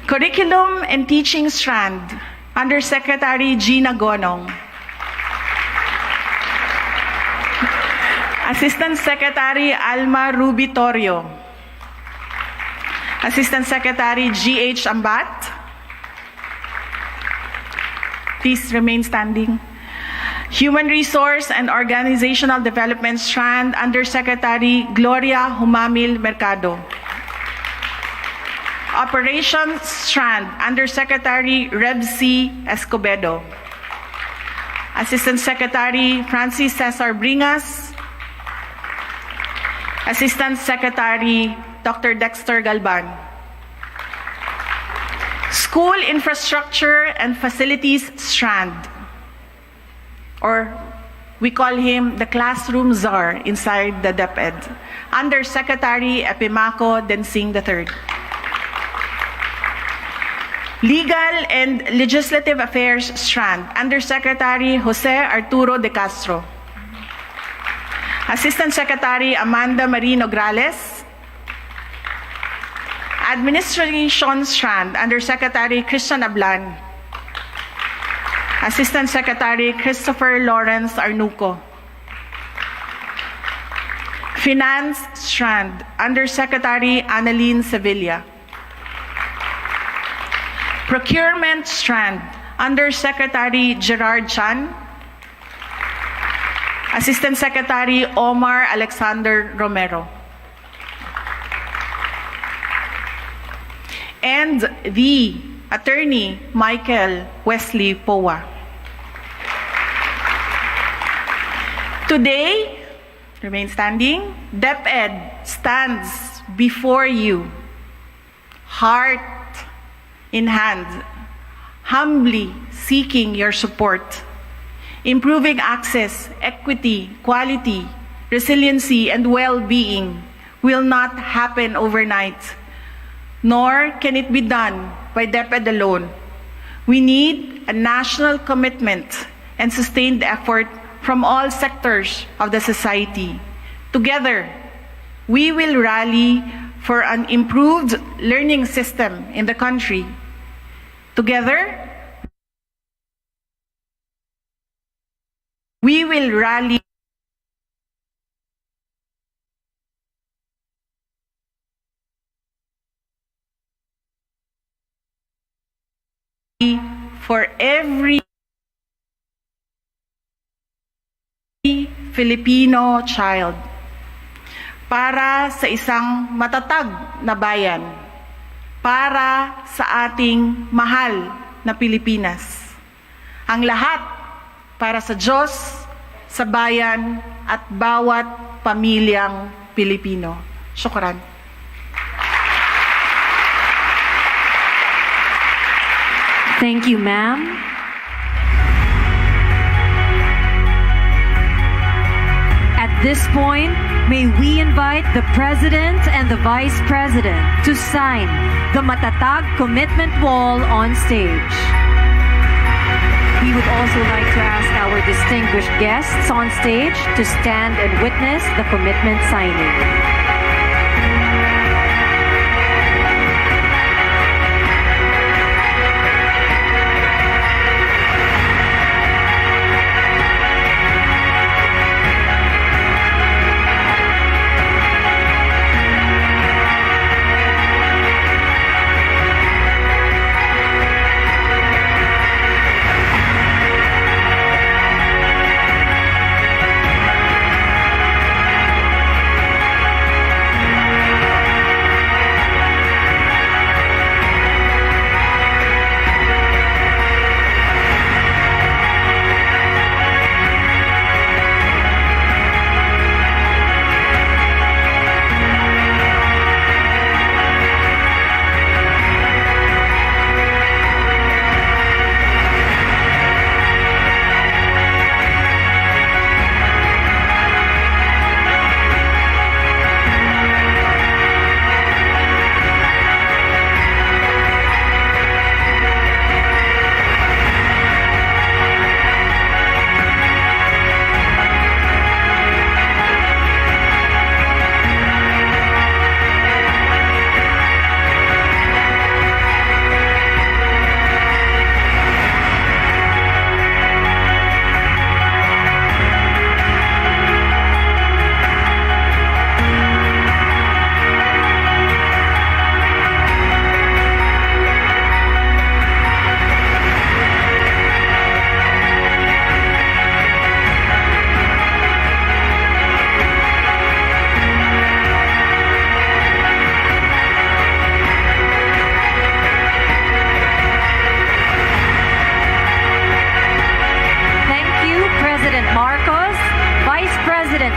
Curriculum and Teaching Strand, Undersecretary Gina Gonong. Assistant Secretary Alma Ruby Torrio. Assistant Secretary G.H. Ambat. Please remain standing. Human Resource and Organizational Development Strand, Undersecretary Gloria Humamil Mercado. Operations Strand, Undersecretary Rebsi Escobedo. Assistant Secretary Francis Cesar Bringas. Assistant Secretary Dr. Dexter Galban. School Infrastructure and Facilities Strand, or we call him the classroom czar inside the DepEd, Undersecretary Epimaco Densing III. Legal and Legislative Affairs Strand, Undersecretary Jose Arturo de Castro. Assistant Secretary Amanda Marie Nograles. Administration Strand, Undersecretary Christian Ablan. Assistant Secretary Christopher Lawrence Arnuco. Finance Strand, Undersecretary Annalyn Sevilla. Procurement Strand, Undersecretary Gerard Chan. Assistant Secretary Omar Alexander Romero. And the Attorney Michael Wesley Powa. Today, remain standing, DepEd stands before you, heart in hand, humbly seeking your support. Improving access, equity, quality, resiliency, and well-being will not happen overnight, nor can it be done by DepEd alone. We need a national commitment and sustained effort from all sectors of the society. Together, we will rally for an improved learning system in the country. Together, we will rally for every Filipino child, para sa isang matatag na bayan, para sa ating mahal na Pilipinas. Ang lahat para sa Diyos, sa bayan, at bawat pamilyang Pilipino. Syukran. Thank you, ma'am. At this point, may we invite the President and the Vice President to sign the Matatag Commitment Wall on stage. We would also like to ask our distinguished guests on stage to stand and witness the commitment signing.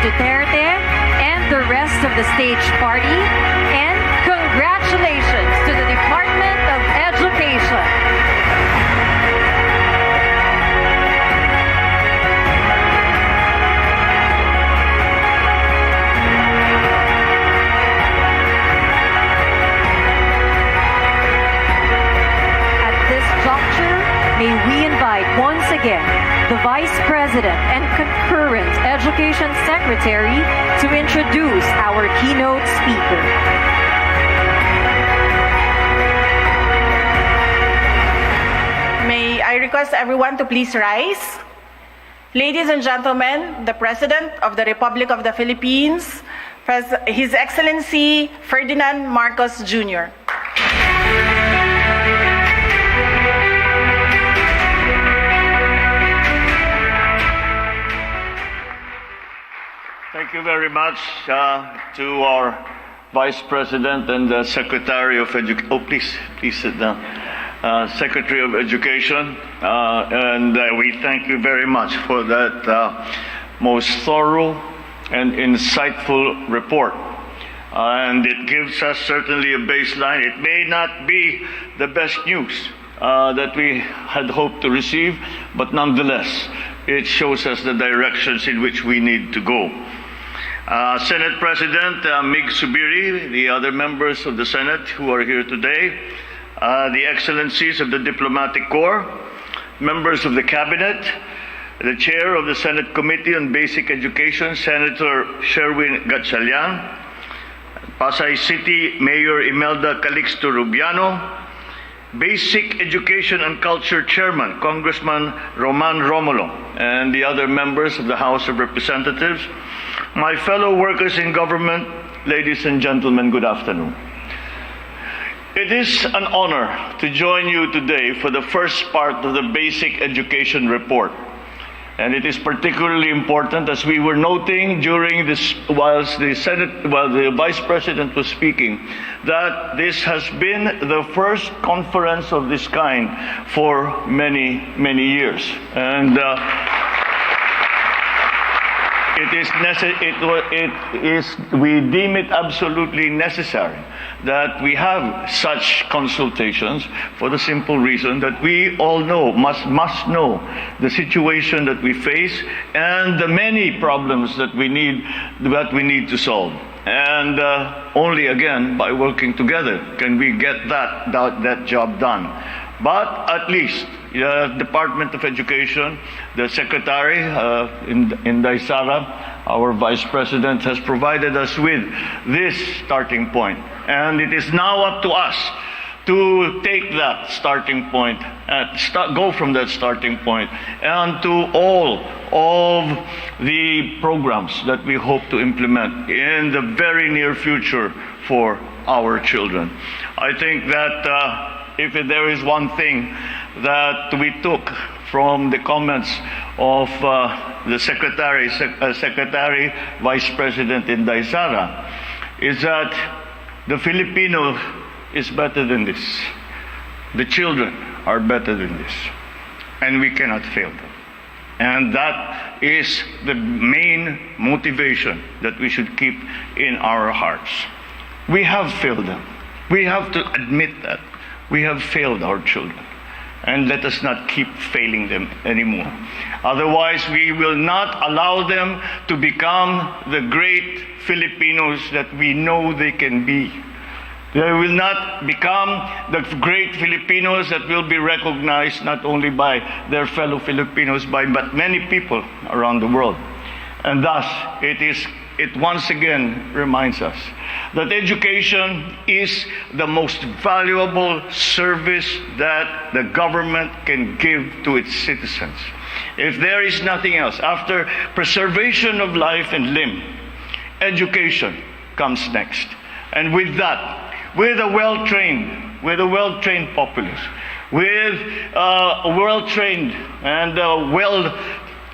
Duterte and the rest of the stage party, and congratulations to the Department of Education. May we invite once again the Vice President and concurrent Education Secretary to introduce our keynote speaker. May I request everyone to please rise? Ladies and gentlemen, the President of the Republic of the Philippines, His Excellency Ferdinand Marcos Jr. Thank you very much to our Vice President and Secretary of Education. Oh, please sit down. Secretary of Education, and we thank you very much for that most thorough and insightful report. And it gives us certainly a baseline. It may not be the best news that we had hoped to receive, but nonetheless, it shows us the directions in which we need to go. Senate President Mig Subiri, the other members of the Senate who are here today, the Excellencies of the Diplomatic Corps, members of the Cabinet, the Chair of the Senate Committee on Basic Education, Senator Sherwin Gatchalian, Pasay City Mayor Imelda Calixto Rubiano, Basic Education and Culture Chairman Congressman Roman Romulo, and the other members of the House of Representatives, my fellow workers in government, ladies and gentlemen, good afternoon. It is an honor to join you today for the first part of the Basic Education Report. And it is particularly important, as we were noting during this, while the Vice President was speaking, that this has been the first conference of this kind for many, many years. And we deem it absolutely necessary that we have such consultations for the simple reason that we all must know the situation that we face and the many problems that we need to solve. And only again by working together can we get that job done. But at least the Department of Education, the Secretary in SARA, our Vice President, has provided us with this starting point. And it is now up to us to take that starting point, go from that starting point, and to all of the programs that we hope to implement in the very near future for our children. I think that if there is one thing that we took from the comments of the Secretary, Vice President in SARA, is that the Filipino is better than this. The children are better than this. And we cannot fail them. And that is the main motivation that we should keep in our hearts. We have failed them. We have to admit that. We have failed our children. And let us not keep failing them anymore. Otherwise, we will not allow them to become the great Filipinos that we know they can be. They will not become the great Filipinos that will be recognized not only by their fellow Filipinos, but many people around the world. And thus, it once again reminds us that education is the most valuable service that the government can give to its citizens. If there is nothing else, after preservation of life and limb, education comes next. And with that, with a well-trained populace, with a well-trained and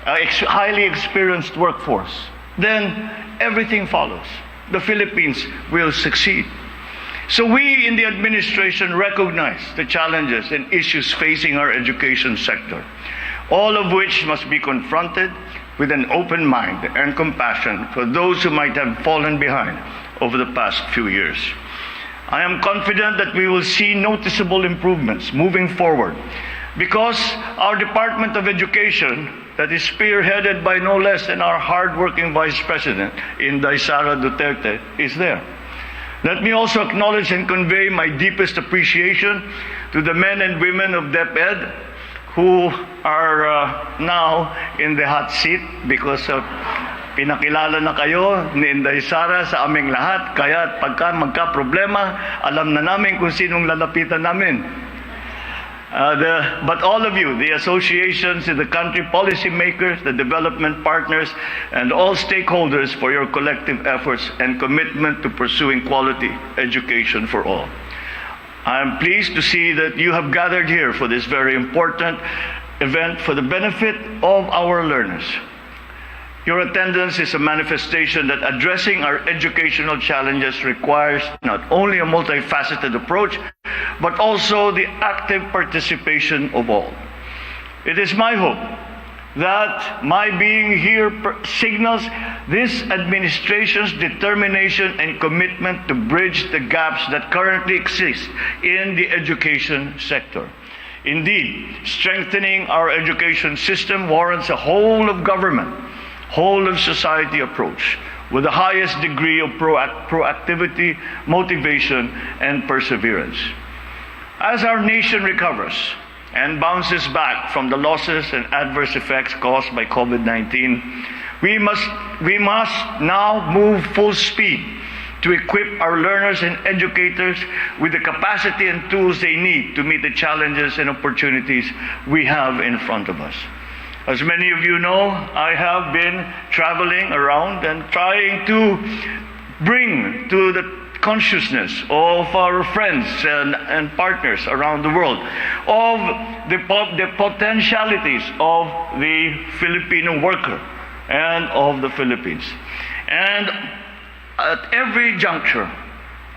highly experienced workforce, then everything follows. The Philippines will succeed. So we in the administration recognize the challenges and issues facing our education sector, all of which must be confronted with an open mind and compassion for those who might have fallen behind over the past few years. I am confident that we will see noticeable improvements moving forward because our Department of Education, that is spearheaded by no less than our hardworking Vice President, SARA Duterte, is there. Let me also acknowledge and convey my deepest appreciation to the men and women of DepEd who are now in the hot seat because of pinakilala na kayo ni Inday Sara sa aming lahat, kaya pagka magka-problema, alam na namin kung sinong lalapitan namin. But all of you, the associations in the country, policymakers, the development partners, and all stakeholders for your collective efforts and commitment to pursuing quality education for all. I am pleased to see that you have gathered here for this very important event for the benefit of our learners. Your attendance is a manifestation that addressing our educational challenges requires not only a multifaceted approach, but also the active participation of all. It is my hope that my being here signals this administration's determination and commitment to bridge the gaps that currently exist in the education sector. Indeed, strengthening our education system warrants a whole of government, whole of society approach with the highest degree of proactivity, motivation, and perseverance. As our nation recovers and bounces back from the losses and adverse effects caused by COVID-19, we must now move full speed to equip our learners and educators with the capacity and tools they need to meet the challenges and opportunities we have in front of us. As many of you know, I have been traveling around and trying to bring to the consciousness of our friends and partners around the world of the potentialities of the Filipino worker and of the Philippines. And at every juncture,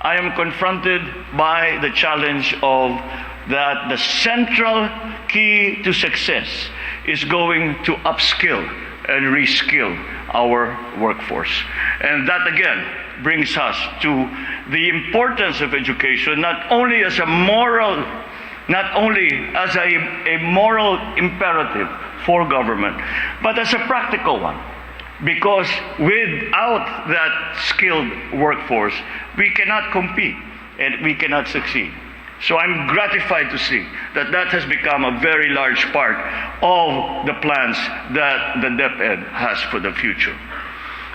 I am confronted by the challenge of that the central key to success is going to upskill and reskill our workforce. And that again brings us to the importance of education, not only as a moral imperative for government, but as a practical one. Because without that skilled workforce, we cannot compete and we cannot succeed. So I'm gratified to see that that has become a very large part of the plans that the DepEd has for the future.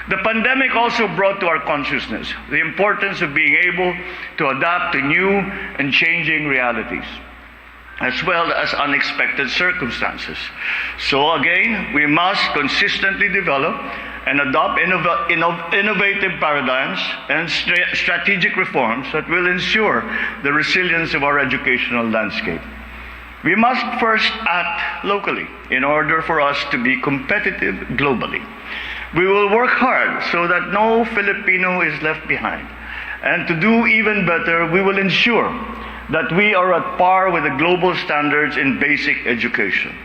The pandemic also brought to our consciousness the importance of being able to adapt to new and changing realities, as well as unexpected circumstances. So again, we must consistently develop and adopt innovative paradigms and strategic reforms that will ensure the resilience of our educational landscape. We must first act locally in order for us to be competitive globally. We will work hard so that no Filipino is left behind. And to do even better, we will ensure that we are at par with the global standards in basic education.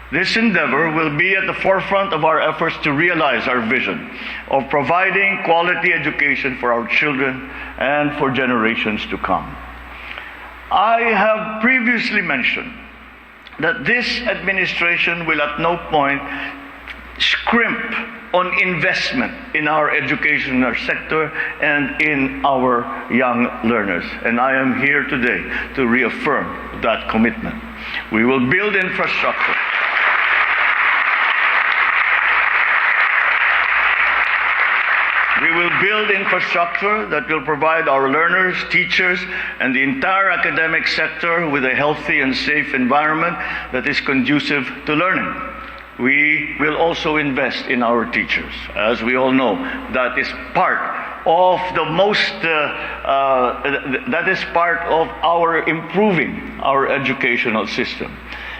This endeavor will be at the forefront of our efforts to realize our vision of providing quality education for our children and for generations to come. I have previously mentioned that this administration will at no point scrimp on investment in our educational sector and in our young learners. And I am here today to reaffirm that commitment. We will build infrastructure. We will build infrastructure that will provide our learners, teachers, and the entire academic sector with a healthy and safe environment that is conducive to learning. We will also invest in our teachers. As we all know, that is part of our improving our educational system.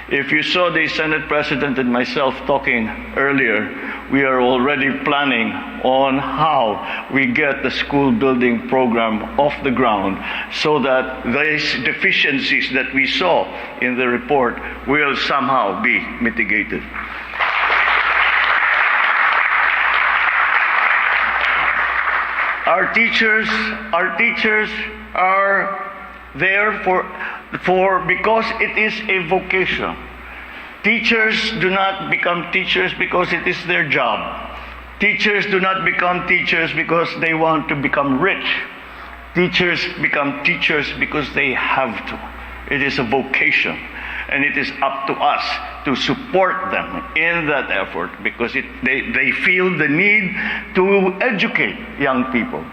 If you saw the Senate President and myself talking earlier, we are already planning on how we get the school building program off the ground so that these deficiencies that we saw in the report will somehow be mitigated. Our teachers are there because it is a vocation. Teachers do not become teachers because it is their job. Teachers do not become teachers because they want to become rich. Teachers become teachers because they have to. It is a vocation, and it is up to us to support them in that effort because they feel the need to educate young people.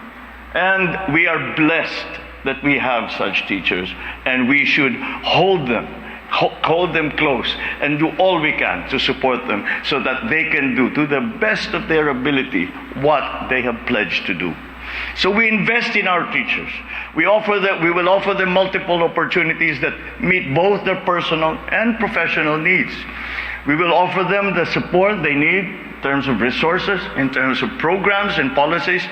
And we are blessed that we have such teachers, and we should hold them close and do all we can to support them so that they can do to the best of their ability what they have pledged to do. So we invest in our teachers. We will offer them multiple opportunities that meet both their personal and professional needs. We will offer them the support they need in terms of resources, in terms of programs and policies,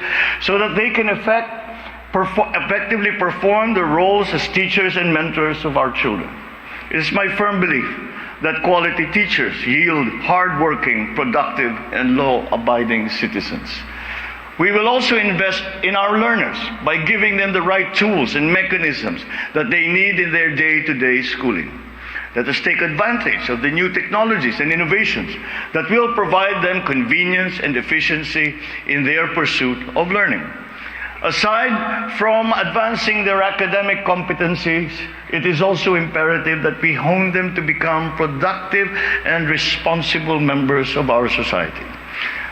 so that they can effectively perform their roles as teachers and mentors of our children. It is my firm belief that quality teachers yield hardworking, productive, and law-abiding citizens. We will also invest in our learners by giving them the right tools and mechanisms that they need in their day-to-day schooling. Let us take advantage of the new technologies and innovations that will provide them convenience and efficiency in their pursuit of learning. Aside from advancing their academic competencies, it is also imperative that we hone them to become productive and responsible members of our society.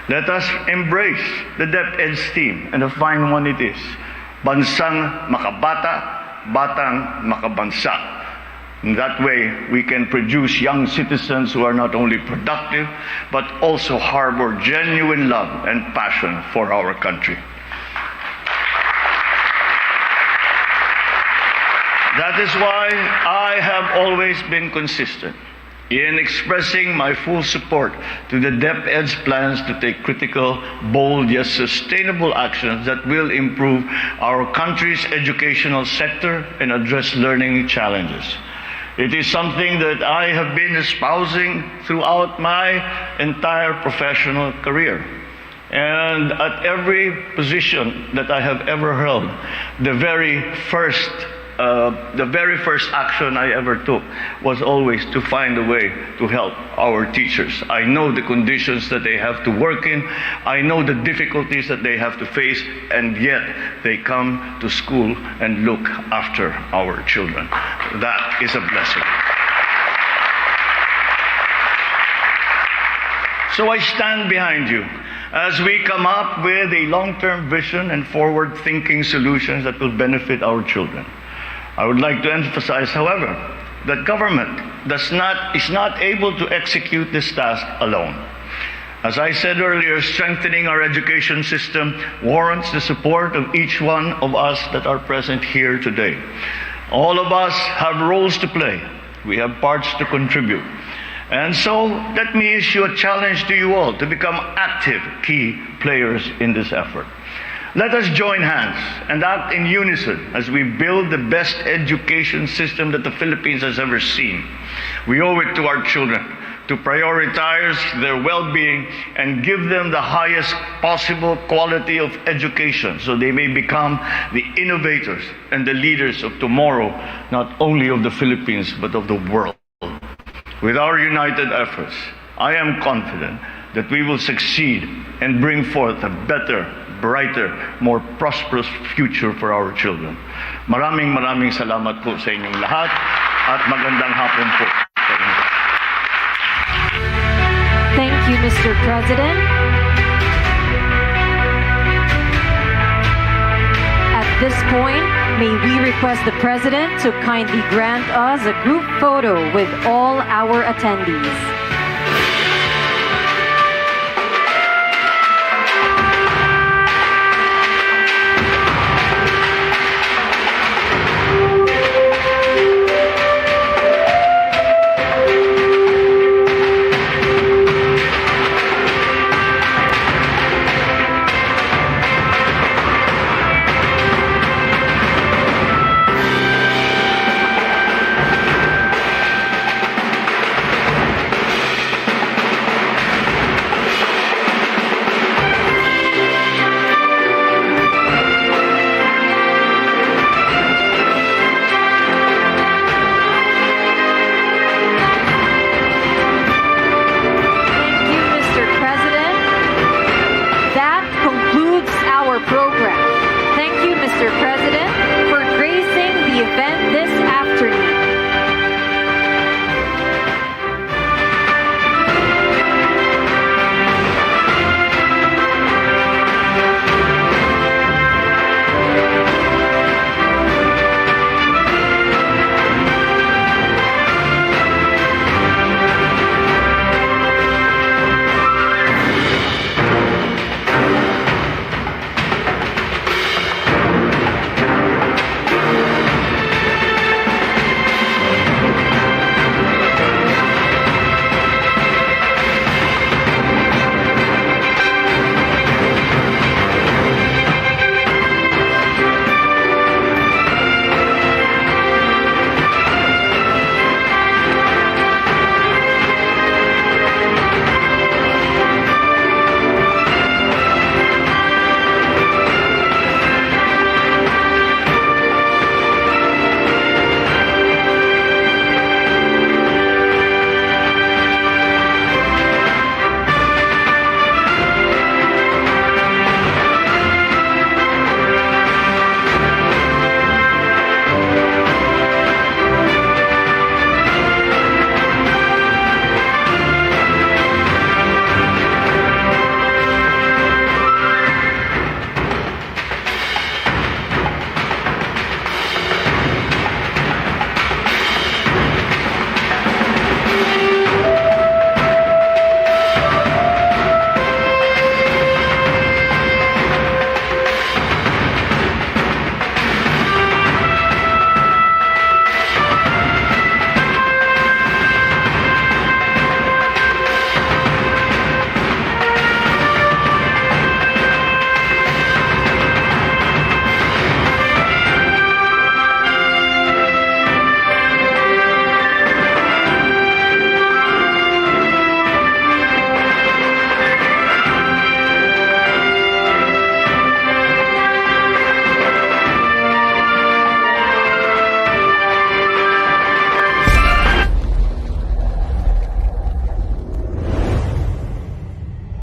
Let us embrace the DepEd's theme, and a fine one it is. Bansang makabata, batang makabansa. In that way, we can produce young citizens who are not only productive, but also harbor genuine love and passion for our country. That is why I have always been consistent in expressing my full support to the DepEd's plans to take critical, bold, yet sustainable actions that will improve our country's educational sector and address learning challenges. It is something that I have been espousing throughout my entire professional career. And at every position that I have ever held, the very first action I ever took was always to find a way to help our teachers. I know the conditions that they have to work in. I know the difficulties that they have to face, and yet they come to school and look after our children. That is a blessing. So I stand behind you as we come up with a long-term vision and forward-thinking solutions that will benefit our children. I would like to emphasize, however, that government is not able to execute this task alone. As I said earlier, strengthening our education system warrants the support of each one of us that are present here today. All of us have roles to play. We have parts to contribute. And so, let me issue a challenge to you all to become active key players in this effort. Let us join hands and act in unison as we build the best education system that the Philippines has ever seen. We owe it to our children to prioritize their well-being and give them the highest possible quality of education so they may become the innovators and the leaders of tomorrow, not only of the Philippines, but of the world. With our united efforts, I am confident that we will succeed and bring forth a better, brighter, more prosperous future for our children. Maraming salamat po sa inyong lahat at magandang hapon po. Thank you, Mr. President. At this point, may we request the President to kindly grant us a group photo with all our attendees.